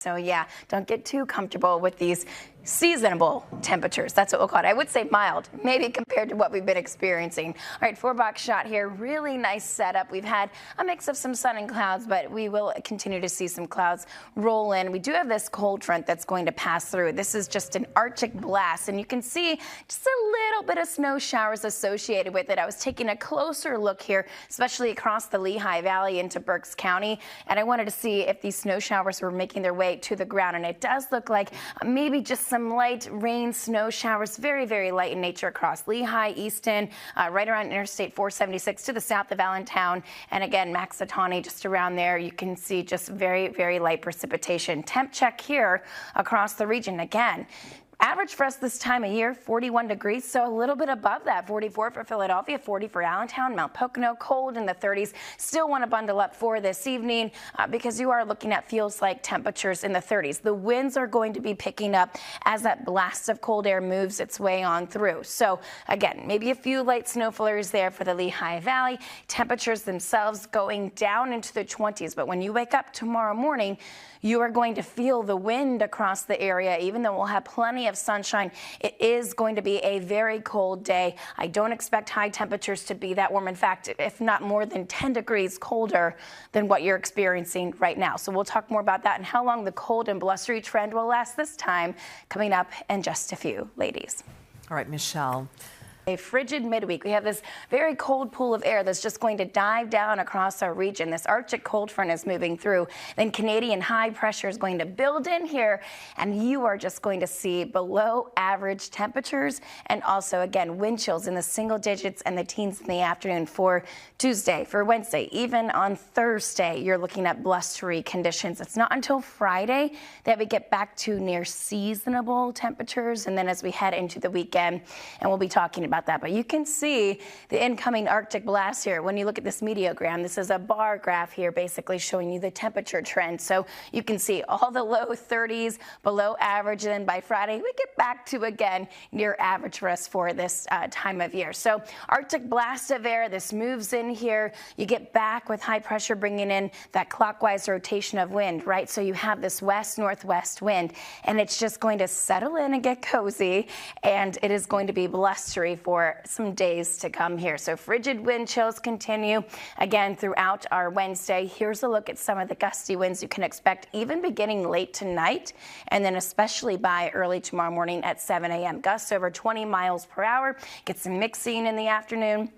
So yeah, don't get too comfortable with these seasonable temperatures. That's what we'll call it. I would say mild, maybe compared to what we've been experiencing. All right, 4-box shot here. Really nice setup. We've had a mix of some sun and clouds, but we will continue to see some clouds roll in. We do have this cold front that's going to pass through. This is just an Arctic blast, and you can see just a little bit of snow showers associated with it. I was taking a closer look here, especially across the Lehigh Valley into Berks County, and I wanted to see if these snow showers were making their way to the ground, and it does look like maybe just some light rain, snow showers, very, very light in nature across Lehigh, Easton, right around Interstate 476 to the south of Allentown, and again, Maxatawny just around there. You can see just very, very light precipitation. Temp check here across the region again. Average for us this time of year, 41 degrees, so a little bit above that. 44 for Philadelphia, 40 for Allentown, Mount Pocono, cold in the 30s. Still want to bundle up for this evening because you are looking at feels like temperatures in the 30s. The winds are going to be picking up as that blast of cold air moves its way on through. So again, maybe a few light snow flurries there for the Lehigh Valley. Temperatures themselves going down into the 20s, but when you wake up tomorrow morning, you are going to feel the wind across the area. Even though we'll have plenty of sunshine, it is going to be a very cold day. I don't expect high temperatures to be that warm. In fact, if not more than 10 degrees colder than what you're experiencing right now. So we'll talk more about that and how long the cold and blustery trend will last this time coming up in just a few, ladies. All right, Michelle. A frigid midweek. We have this very cold pool of air that's just going to dive down across our region. This Arctic cold front is moving through. Then Canadian high pressure is going to build in here, and you are just going to see below average temperatures and also, again, wind chills in the single digits and the teens in the afternoon for Tuesday, for Wednesday. Even on Thursday, you're looking at blustery conditions. It's not until Friday that we get back to near seasonable temperatures, and then as we head into the weekend, and we'll be talking about that, but you can see the incoming Arctic blast here. When you look at this meteogram, this is a bar graph here basically showing you the temperature trend. So you can see all the low 30s, below average, and then by Friday we get back to again near average for us for this time of year. So Arctic blast of air, this moves in here. You get back with high pressure bringing in that clockwise rotation of wind, right? So you have this west-northwest wind, and it's just going to settle in and get cozy, and it is going to be blustery for some days to come here. So frigid wind chills continue again throughout our Wednesday. Here's a look at some of the gusty winds you can expect even beginning late tonight and then especially by early tomorrow morning at 7 a.m. Gusts over 20 miles per hour. Get some mixing in the afternoon.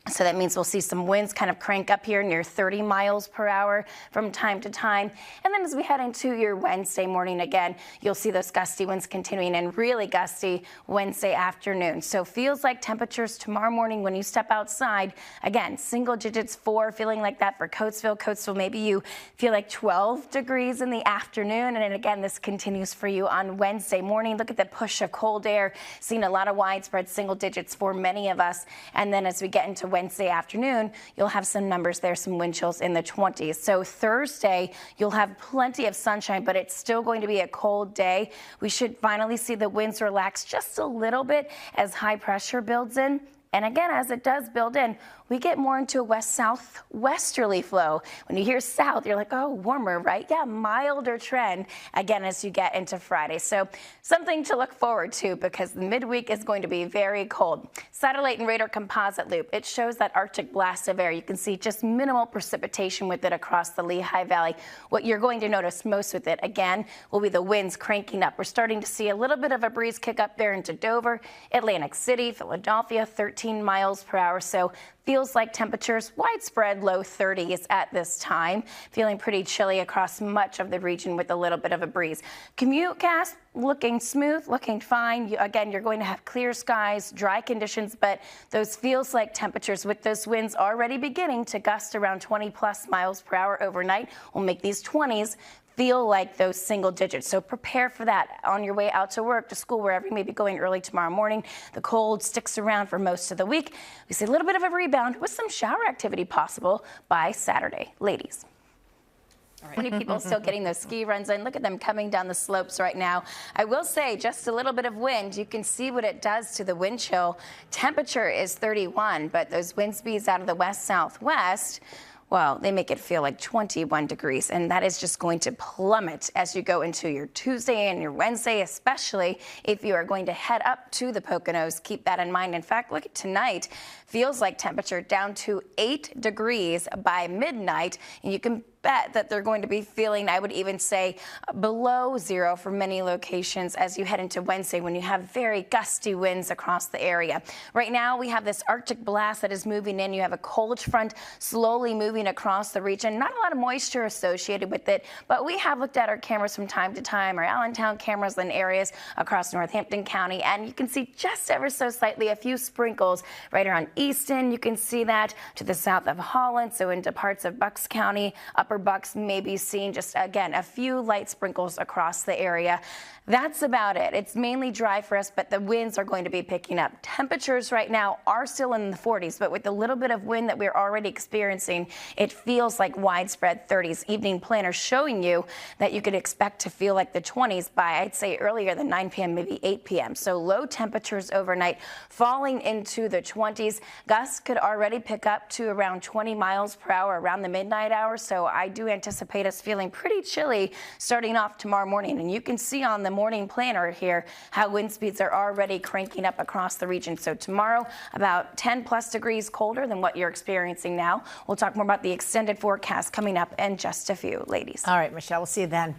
So that means we'll see some winds kind of crank up here near 30 miles per hour from time to time. And then as we head into your Wednesday morning again, you'll see those gusty winds continuing and really gusty Wednesday afternoon. So feels like temperatures tomorrow morning when you step outside, again, single digits, 4, feeling like that for Coatesville. Coatesville, maybe you feel like 12 degrees in the afternoon. And then again, this continues for you on Wednesday morning. Look at the push of cold air, seeing a lot of widespread single digits for many of us. And then as we get into Wednesday afternoon, you'll have some numbers there, some wind chills in the 20s. So Thursday, you'll have plenty of sunshine, but it's still going to be a cold day. We should finally see the winds relax just a little bit as high pressure builds in. And again, as it does build in, we get more into a west-south westerly flow. When you hear south, you're like, oh, warmer, right? Yeah, milder trend, again, as you get into Friday. So something to look forward to because the midweek is going to be very cold. Satellite and radar composite loop, it shows that Arctic blast of air. You can see just minimal precipitation with it across the Lehigh Valley. What you're going to notice most with it, again, will be the winds cranking up. We're starting to see a little bit of a breeze kick up there into Dover, Atlantic City, Philadelphia, 13 miles per hour. So feels like temperatures widespread low 30s at this time. Feeling pretty chilly across much of the region with a little bit of a breeze. Commutecast looking smooth, looking fine. Again, you're going to have clear skies, dry conditions, but those feels like temperatures with those winds already beginning to gust around 20 plus miles per hour overnight will make these 20s feel like those single digits. So prepare for that on your way out to work, to school, wherever you may be going early tomorrow morning. The cold sticks around for most of the week. We see a little bit of a rebound with some shower activity possible by Saturday. Ladies. All right. Many people still getting those ski runs in. Look at them coming down the slopes right now. I will say just a little bit of wind. You can see what it does to the wind chill. Temperature is 31, but those wind speeds out of the west-southwest well, they make it feel like 21 degrees, and that is just going to plummet as you go into your Tuesday and your Wednesday, especially if you are going to head up to the Poconos. Keep that in mind. In fact, look at tonight. Feels like temperature down to 8 degrees by midnight, and you can bet that they're going to be feeling, I would even say, below zero for many locations as you head into Wednesday when you have very gusty winds across the area. Right now, we have this Arctic blast that is moving in. You have a cold front slowly moving across the region. Not a lot of moisture associated with it, but we have looked at our cameras from time to time, our Allentown cameras in areas across Northampton County, and you can see just ever so slightly a few sprinkles right around Easton. You can see that to the south of Holland, so into parts of Bucks County, Upper Bucks may be seen just, again, a few light sprinkles across the area. That's about it. It's mainly dry for us, but the winds are going to be picking up. Temperatures right now are still in the 40s, but with the little bit of wind that we're already experiencing, it feels like widespread 30s. Evening planner showing you that you could expect to feel like the 20s by, I'd say, earlier than 9 p.m., maybe 8 p.m. So low temperatures overnight falling into the 20s. Gusts could already pick up to around 20 miles per hour around the midnight hour. So I do anticipate us feeling pretty chilly starting off tomorrow morning. And you can see on the morning planner here how wind speeds are already cranking up across the region. So tomorrow, about 10 plus degrees colder than what you're experiencing now. We'll talk more about the extended forecast coming up in just a few, ladies. All right, Michelle, we'll see you then.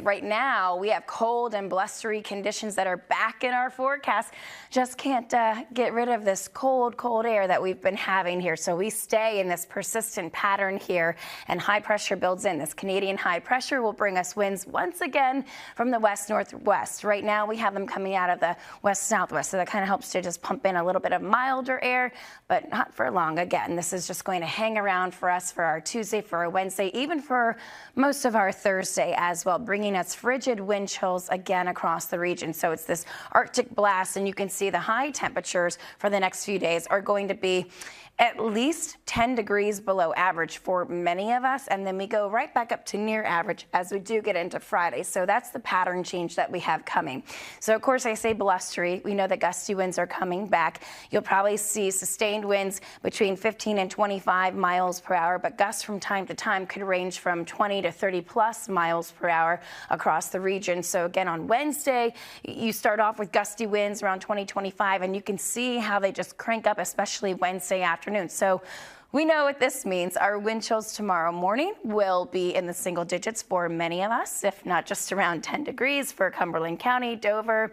Right now, we have cold and blustery conditions that are back in our forecast. Just can't get rid of this cold air that we've been having here. So we stay in this persistent pattern here, and high pressure builds in. This Canadian high pressure will bring us winds once again from the west-northwest. Right now, we have them coming out of the west-southwest, so that kind of helps to just pump in a little bit of milder air, but not for long. Again, this is just going to hang around for us for our Tuesday, for our Wednesday, even for most of our Thursday as well, bringing us frigid wind chills again across the region. So it's this Arctic blast, and you can see the high temperatures for the next few days are going to be at least 10 degrees below average for many of us, and then we go right back up to near average as we do get into Friday. So that's the pattern change that we have coming. So of course I say blustery. We know that gusty winds are coming back. You'll probably see sustained winds between 15 and 25 miles per hour, but gusts from time to time could range from 20 to 30 plus miles per hour across the region. So again, on Wednesday, you start off with gusty winds around 20, 25, and you can see how they just crank up, especially Wednesday afternoon. So we know what this means. Our wind chills tomorrow morning will be in the single digits for many of us, if not just around 10 degrees for Cumberland County, Dover,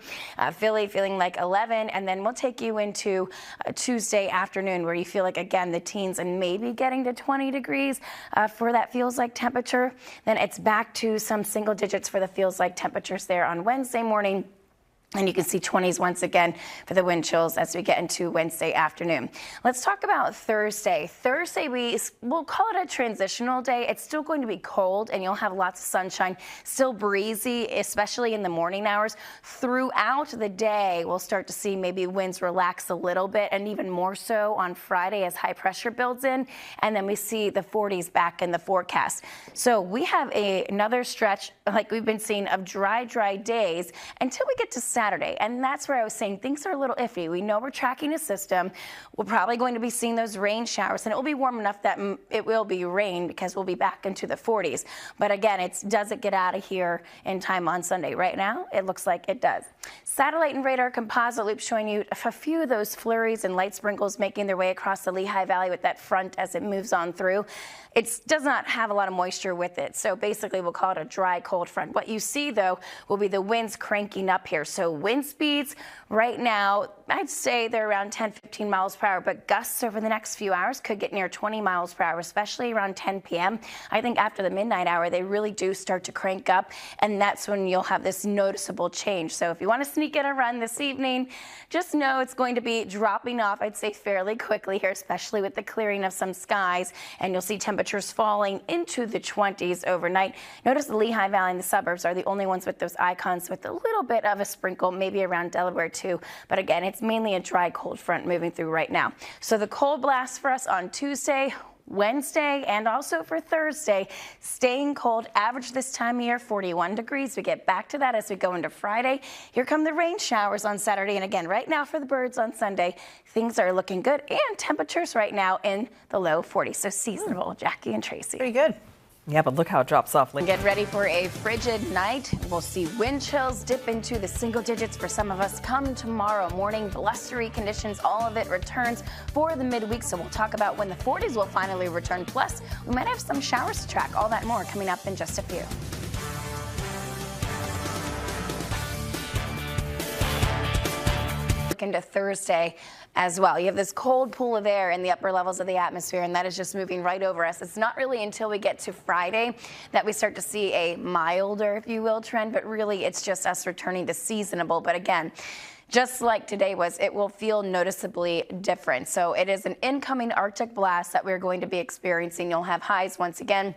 Philly feeling like 11. And then we'll take you into Tuesday afternoon where you feel like, again, the teens and maybe getting to 20 degrees for that feels like temperature. Then it's back to some single digits for the feels like temperatures there on Wednesday morning. And you can see 20s once again for the wind chills as we get into Wednesday afternoon. Let's talk about Thursday. Thursday, we'll call it a transitional day. It's still going to be cold, and you'll have lots of sunshine, still breezy, especially in the morning hours. Throughout the day, we'll start to see maybe winds relax a little bit, and even more so on Friday as high pressure builds in. And then we see the 40s back in the forecast. So we have another stretch, like we've been seeing, of dry days until we get to Saturday. And that's where I was saying things are a little iffy. We know we're tracking a system. We're probably going to be seeing those rain showers, and it will be warm enough that it will be rain because we'll be back into the 40s. But again, does it get out of here in time on Sunday? Right now, it looks like it does. Satellite and radar composite loop showing you a few of those flurries and light sprinkles making their way across the Lehigh Valley with that front as it moves on through. It does not have a lot of moisture with it, so basically we'll call it a dry, cold front. What you see, though, will be the winds cranking up here. So wind speeds right now, I'd say they're around 10, 15 miles per hour, but gusts over the next few hours could get near 20 miles per hour, especially around 10 p.m. I think after the midnight hour, they really do start to crank up, and that's when you'll have this noticeable change. So if you want to sneak in a run this evening, just know it's going to be dropping off, I'd say, fairly quickly here, especially with the clearing of some skies, and you'll see temperatures falling into the 20s overnight. Notice the Lehigh Valley and the suburbs are the only ones with those icons with a little bit of a sprinkle, maybe around Delaware too. But again, it's mainly a dry, cold front moving through right now. So the cold blast for us on Tuesday Wednesday and also for Thursday, staying cold. Average this time of year, 41 degrees. We get back to that as we go into Friday. Here come the rain showers on Saturday. And again, right now for the birds on Sunday, things are looking good. And temperatures right now in the low 40s. So seasonable, Jackie and Tracy. Pretty good. Yeah, but look how it drops off. Get ready for a frigid night. We'll see wind chills dip into the single digits for some of us come tomorrow morning. Blustery conditions, all of it returns for the midweek. So we'll talk about when the 40s will finally return. Plus, we might have some showers to track. All that more coming up in just a few. Into Thursday as well. You have this cold pool of air in the upper levels of the atmosphere, and that is just moving right over us. It's not really until we get to Friday that we start to see a milder, if you will, trend, but really it's just us returning to seasonable. But again, just like today was, it will feel noticeably different. So it is an incoming Arctic blast that we're going to be experiencing. You'll have highs once again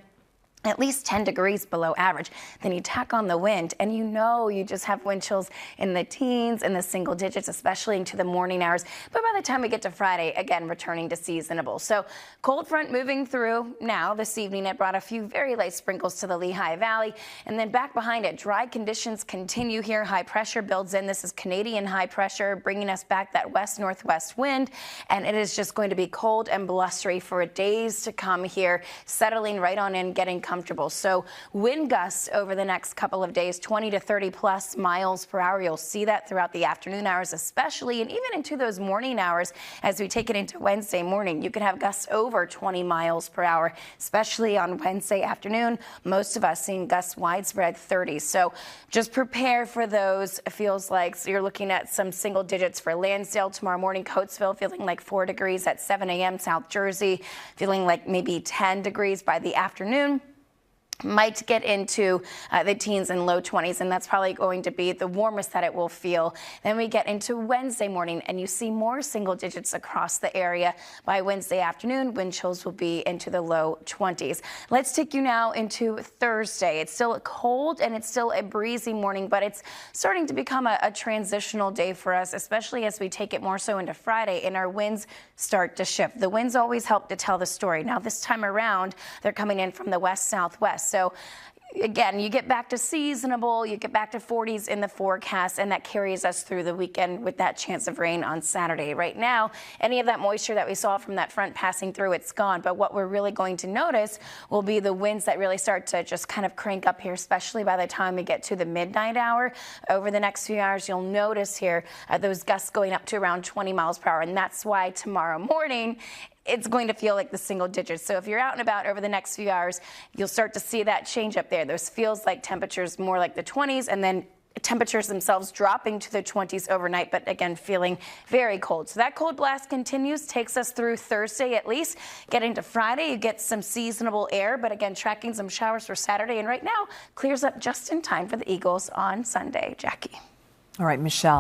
at least 10 degrees below average. Then you tack on the wind and you just have wind chills in the teens and the single digits, especially into the morning hours. But by the time we get to Friday, again, returning to seasonable. So cold front moving through now this evening. It brought a few very light sprinkles to the Lehigh Valley. And then back behind it, dry conditions continue here. High pressure builds in. This is Canadian high pressure bringing us back that west-northwest wind. And it is just going to be cold and blustery for days to come here, settling right on in, getting comfortable. So wind gusts over the next couple of days, 20 to 30 plus miles per hour. You'll see that throughout the afternoon hours especially, and even into those morning hours as we take it into Wednesday morning. You could have gusts over 20 miles per hour, especially on Wednesday afternoon. Most of us seeing gusts widespread 30. So just prepare for those. It feels like you're looking at some single digits for Lansdale tomorrow morning. Coatesville feeling like 4 degrees at 7 a.m. South Jersey feeling like maybe 10 degrees by the afternoon. Might get into the teens and low 20s, and that's probably going to be the warmest that it will feel. Then we get into Wednesday morning, and you see more single digits across the area. By Wednesday afternoon, wind chills will be into the low 20s. Let's take you now into Thursday. It's still cold, and it's still a breezy morning, but it's starting to become a transitional day for us, especially as we take it more so into Friday, and our winds start to shift. The winds always help to tell the story. Now, this time around, they're coming in from the west-southwest. So again, you get back to seasonable, you get back to 40s in the forecast, and that carries us through the weekend with that chance of rain on Saturday. Right now, any of that moisture that we saw from that front passing through, it's gone. But what we're really going to notice will be the winds that really start to just kind of crank up here, especially by the time we get to the midnight hour. Over the next few hours, you'll notice here those gusts going up to around 20 miles per hour. And that's why tomorrow morning, it's going to feel like the single digits. So if you're out and about over the next few hours, you'll start to see that change up there. Those feels like temperatures more like the 20s, and then temperatures themselves dropping to the 20s overnight, but again, feeling very cold. So that cold blast continues, takes us through Thursday at least. Get into Friday, you get some seasonable air, but again, tracking some showers for Saturday. And right now, clears up just in time for the Eagles on Sunday. Jackie. All right, Michelle.